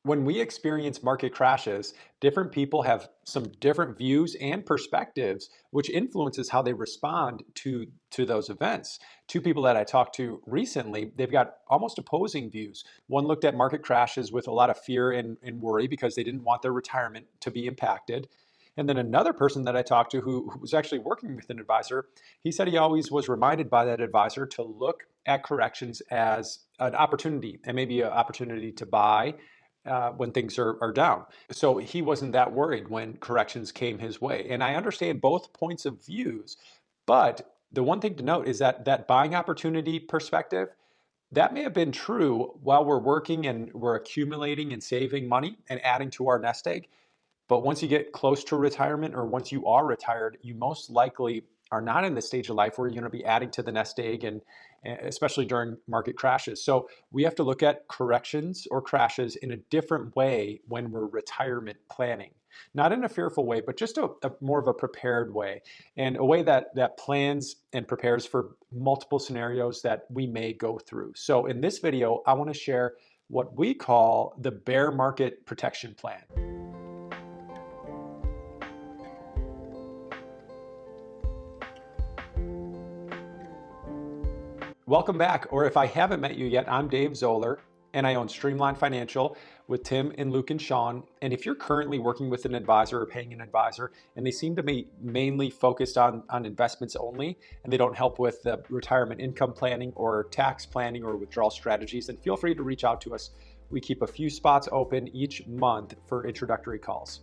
When we experience market crashes, different people have some different views and perspectives, which influences how they respond to those events. Two people that I talked to recently, they've got almost opposing views. One looked at market crashes with a lot of fear and worry because they didn't want their retirement to be impacted. And then another person that I talked to who was actually working with an advisor, he said he always was reminded by that advisor to look at corrections as an opportunity and maybe an opportunity to buy when things are down. So he wasn't that worried when corrections came his way. And I understand both points of views, but the one thing to note is that that buying opportunity perspective, that may have been true while we're working and we're accumulating and saving money and adding to our nest egg. But once you get close to retirement or once you are retired, you most likely are not in the stage of life where you're going to be adding to the nest egg, and especially during market crashes. So we have to look at corrections or crashes in a different way when we're retirement planning. Not in a fearful way, but just a more of a prepared way, and a way that plans and prepares for multiple scenarios that we may go through. So in this video, I want to share what we call the bear market protection plan. Welcome back, or if I haven't met you yet, I'm Dave Zoller, and I own Streamline Financial with Tim and Luke and Sean. And if you're currently working with an advisor or paying an advisor, and they seem to be mainly focused on investments only, and they don't help with the retirement income planning or tax planning or withdrawal strategies, then feel free to reach out to us. We keep a few spots open each month for introductory calls.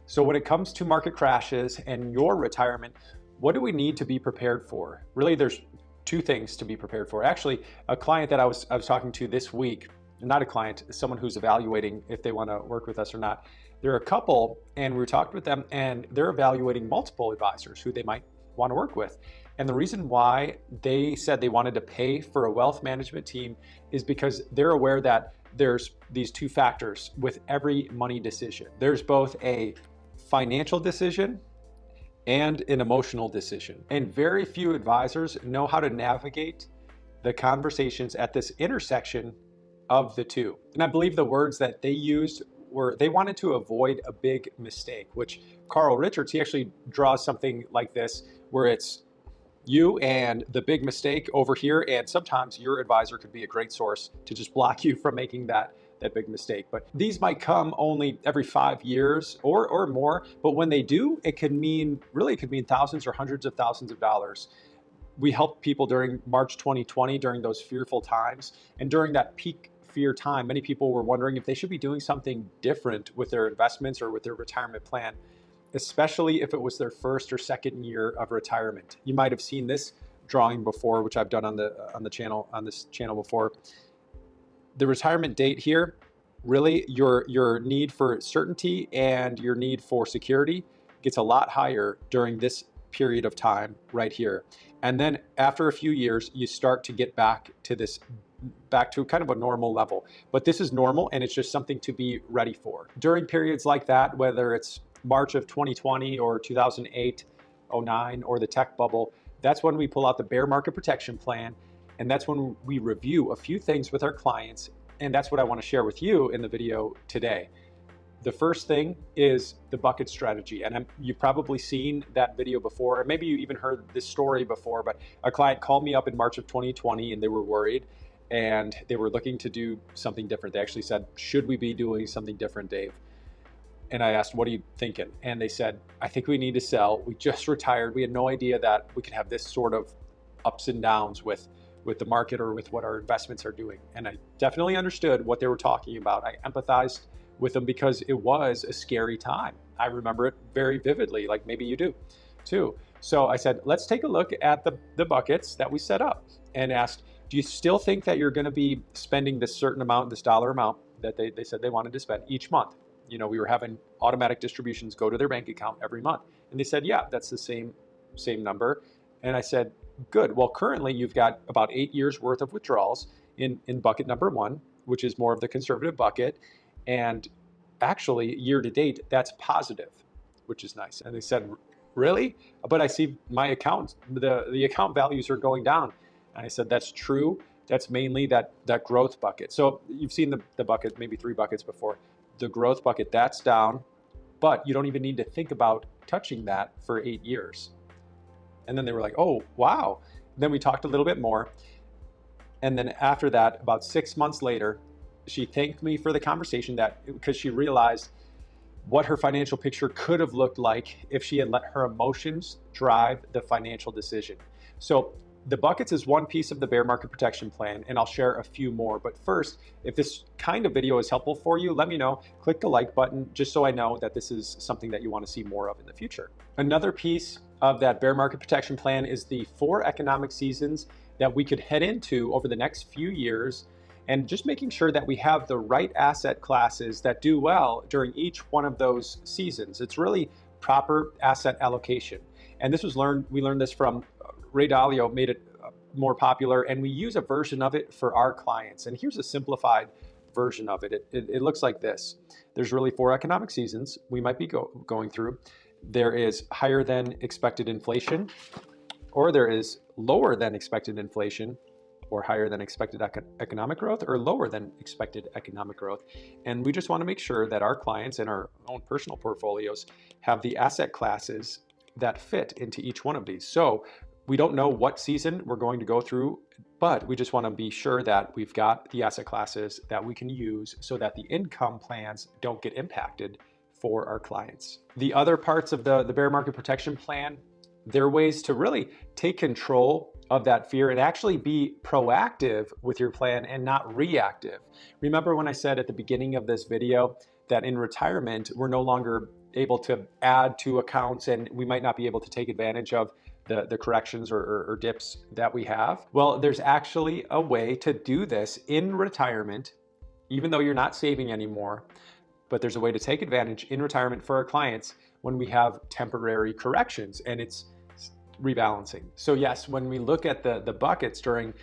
So when it comes to market crashes and your retirement, what do we need to be prepared for? Really, there's two things to be prepared for. Actually, a client that I was talking to this week, not a client, someone who's evaluating if they want to work with us or not. They're a couple, and we talked with them, and they're evaluating multiple advisors who they might want to work with. And the reason why they said they wanted to pay for a wealth management team is because they're aware that there's these two factors with every money decision. There's both a financial decision and an emotional decision. And very few advisors know how to navigate the conversations at this intersection of the two. And I believe the words that they used were they wanted to avoid a big mistake, which Carl Richards, he actually draws something like this, where it's you and the big mistake over here, and sometimes your advisor could be a great source to just block you from making that big mistake. But these might come only every 5 years or more. But when they do, it could mean thousands or hundreds of thousands of dollars. We helped people during March 2020, during those fearful times. And during that peak fear time, many people were wondering if they should be doing something different with their investments or with their retirement plan, especially if it was their first or second year of retirement. You might have seen this drawing before, which I've done on this channel before. The retirement date here, really your need for certainty and your need for security gets a lot higher during this period of time right here. And then after a few years, you start to get back to kind of a normal level. But this is normal, and it's just something to be ready for. During periods like that, whether it's March of 2020 or 2008, 09, or the tech bubble, that's when we pull out the bear market protection plan. And that's when we review a few things with our clients. And that's what I want to share with you in the video today. The first thing is the bucket strategy. And you've probably seen that video before, or maybe you even heard this story before, but a client called me up in March of 2020 and they were worried and they were looking to do something different. They actually said, should we be doing something different, Dave? And I asked, what are you thinking? And they said, I think we need to sell. We just retired. We had no idea that we could have this sort of ups and downs with the market or with what our investments are doing. And I definitely understood what they were talking about. I empathized with them because it was a scary time. I remember it very vividly, like maybe you do too. So I said, let's take a look at the buckets that we set up and asked, do you still think that you're going to be spending this certain amount, this dollar amount that they said they wanted to spend each month? You know, we were having automatic distributions go to their bank account every month. And they said, yeah, that's the same number. And I said, good. Well, currently you've got about 8 years worth of withdrawals in bucket number one, which is more of the conservative bucket. And actually year to date, that's positive, which is nice. And they said, really? But I see my account, the account values are going down. And I said, that's true. That's mainly that growth bucket. So you've seen the bucket, maybe 3 buckets before. the growth bucket, that's down, but you don't even need to think about touching that for 8 years. And then they were like, oh, wow. Then we talked a little bit more. And then after that, about 6 months later, she thanked me for the conversation, because she realized what her financial picture could have looked like if she had let her emotions drive the financial decision. So the buckets is one piece of the bear market protection plan, and I'll share a few more. But first, if this kind of video is helpful for you, let me know. Click the like button just so I know that this is something that you want to see more of in the future. Another piece of that bear market protection plan is the 4 economic seasons that we could head into over the next few years, and just making sure that we have the right asset classes that do well during each one of those seasons. It's really proper asset allocation. And this was we learned this from Ray Dalio, made it more popular, and we use a version of it for our clients. And here's a simplified version of it. It looks like this. There's really 4 economic seasons we might be going through. There is higher than expected inflation, or there is lower than expected inflation, or higher than expected economic growth, or lower than expected economic growth. And we just want to make sure that our clients and our own personal portfolios have the asset classes that fit into each one of these. So we don't know what season we're going to go through, but we just want to be sure that we've got the asset classes that we can use so that the income plans don't get impacted for our clients. The other parts of the bear market protection plan, there are ways to really take control of that fear and actually be proactive with your plan and not reactive. Remember when I said at the beginning of this video that in retirement, we're no longer able to add to accounts and we might not be able to take advantage of the corrections or dips that we have? Well, there's actually a way to do this in retirement, even though you're not saving anymore, but there's a way to take advantage in retirement for our clients when we have temporary corrections, and it's rebalancing. So yes, when we look at the buckets during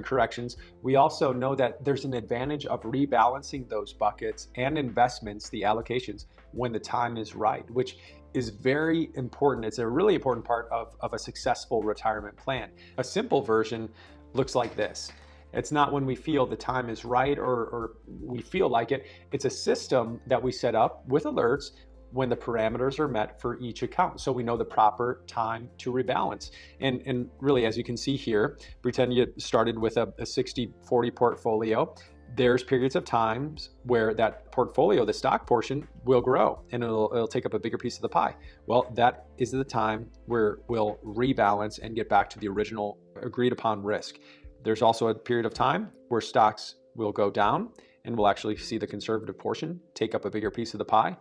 corrections, we also know that there's an advantage of rebalancing those buckets and investments, the allocations, when the time is right, which is very important. It's a really important part of a successful retirement plan. A simple version looks like this. It's not when we feel the time is right or we feel like it. It's a system that we set up with alerts when the parameters are met for each account. So we know the proper time to rebalance. And really, as you can see here, pretend you started with a 60-40 portfolio. There's periods of times where that portfolio, the stock portion, will grow and it'll take up a bigger piece of the pie. Well, that is the time where we'll rebalance and get back to the original agreed upon risk. There's also a period of time where stocks will go down and we'll actually see the conservative portion take up a bigger piece of the pie.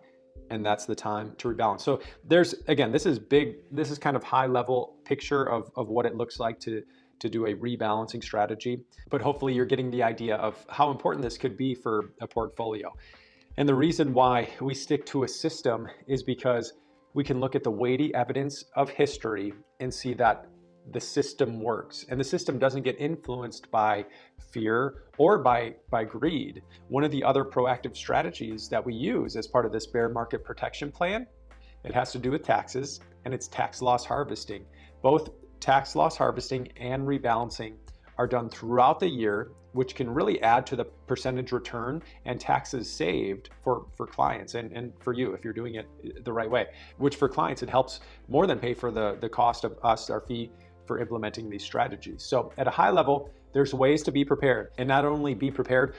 And that's the time to rebalance. So there's, again, this is big, this is kind of high level picture of what it looks like to do a rebalancing strategy. But hopefully you're getting the idea of how important this could be for a portfolio. And the reason why we stick to a system is because we can look at the weighty evidence of history and see that the system works. And the system doesn't get influenced by fear or by greed. One of the other proactive strategies that we use as part of this bear market protection plan, it has to do with taxes, and it's tax loss harvesting. Both tax loss harvesting and rebalancing are done throughout the year, which can really add to the percentage return and taxes saved for clients and for you if you're doing it the right way, which for clients, it helps more than pay for the cost of us, our fee for implementing these strategies. So at a high level, there's ways to be prepared, and not only be prepared,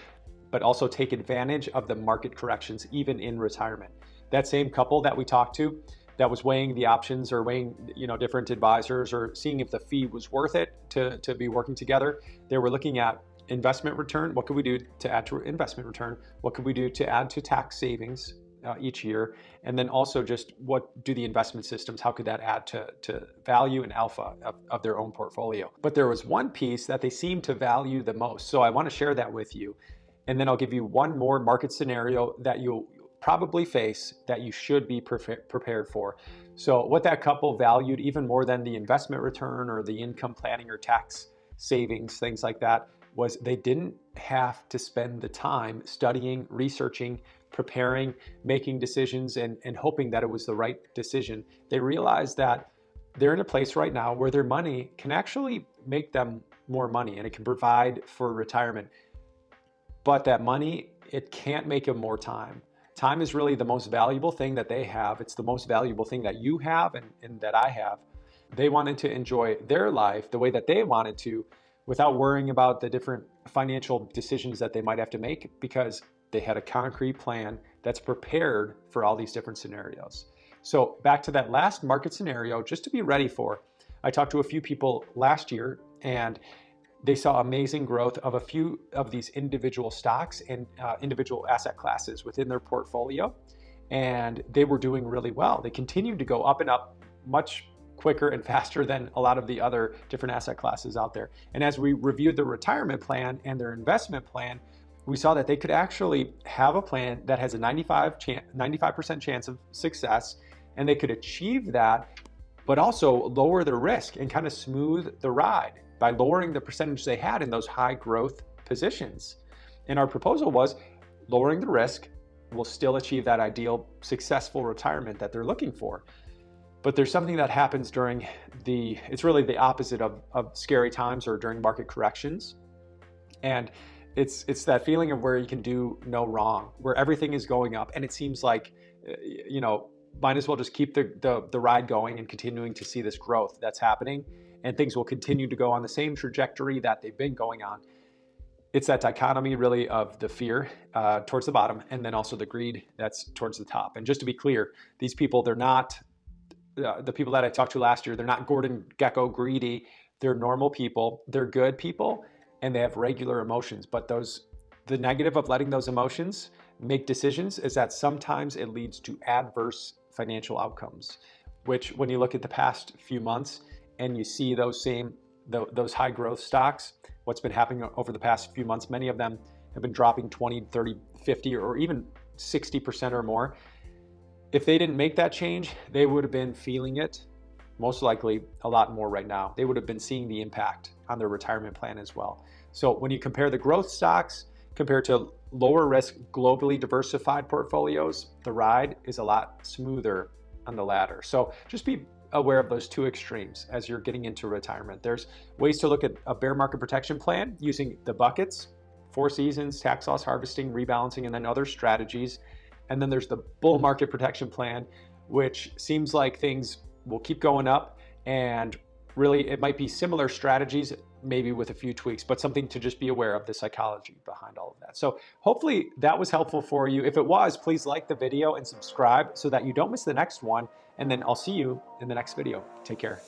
but also take advantage of the market corrections even in retirement. That same couple that we talked to that was weighing the options or weighing different advisors or seeing if the fee was worth it to be working together, they were looking at investment return. What could we do to add to investment return? What could we do to add to tax savings each year? And then also just what do the investment systems, how could that add to value and alpha of their own portfolio? But there was one piece that they seemed to value the most. So I want to share that with you. And then I'll give you one more market scenario that you'll probably face that you should be prepared for. So what that couple valued even more than the investment return or the income planning or tax savings, things like that, was they didn't have to spend the time studying, researching, preparing, making decisions, and hoping that it was the right decision. They realized that they're in a place right now where their money can actually make them more money and it can provide for retirement. But that money it can't make them more time. Time is really the most valuable thing that they have. It's the most valuable thing that you have and that I have. They wanted to enjoy their life the way that they wanted to without worrying about the different financial decisions that they might have to make, because they had a concrete plan that's prepared for all these different scenarios. So back to that last market scenario, just to be ready for, I talked to a few people last year and they saw amazing growth of a few of these individual stocks and individual asset classes within their portfolio. And they were doing really well. They continued to go up and up much quicker and faster than a lot of the other different asset classes out there. And as we reviewed their retirement plan and their investment plan, we saw that they could actually have a plan that has a 95% chance of success, and they could achieve that, but also lower their risk and kind of smooth the ride by lowering the percentage they had in those high growth positions. And our proposal was lowering the risk will still achieve that ideal successful retirement that they're looking for. But there's something that happens during it's really the opposite of scary times or during market corrections. And it's that feeling of where you can do no wrong, where everything is going up and it seems like, might as well just keep the ride going and continuing to see this growth that's happening, and things will continue to go on the same trajectory that they've been going on. It's that dichotomy really of the fear towards the bottom and then also the greed that's towards the top. And just to be clear, these people, they're not the people that I talked to last year, they're not Gordon Gekko greedy. They're normal people. They're good people, and they have regular emotions. But the negative of letting those emotions make decisions is that sometimes it leads to adverse financial outcomes, which when you look at the past few months and you see those high growth stocks, what's been happening over the past few months, many of them have been dropping 20, 30, 50, or even 60% or more. If they didn't make that change, they would have been feeling it most likely a lot more right now. They would have been seeing the impact on their retirement plan as well. So when you compare the growth stocks compared to lower risk, globally diversified portfolios, the ride is a lot smoother on the latter. So just be aware of those two extremes as you're getting into retirement. There's ways to look at a bear market protection plan using the buckets, 4 seasons, tax loss harvesting, rebalancing, and then other strategies. And then there's the bull market protection plan, which seems like things will keep going up, and really it might be similar strategies, maybe with a few tweaks, but something to just be aware of the psychology behind all of that. So hopefully that was helpful for you. If it was, please like the video and subscribe so that you don't miss the next one. And then I'll see you in the next video. Take care.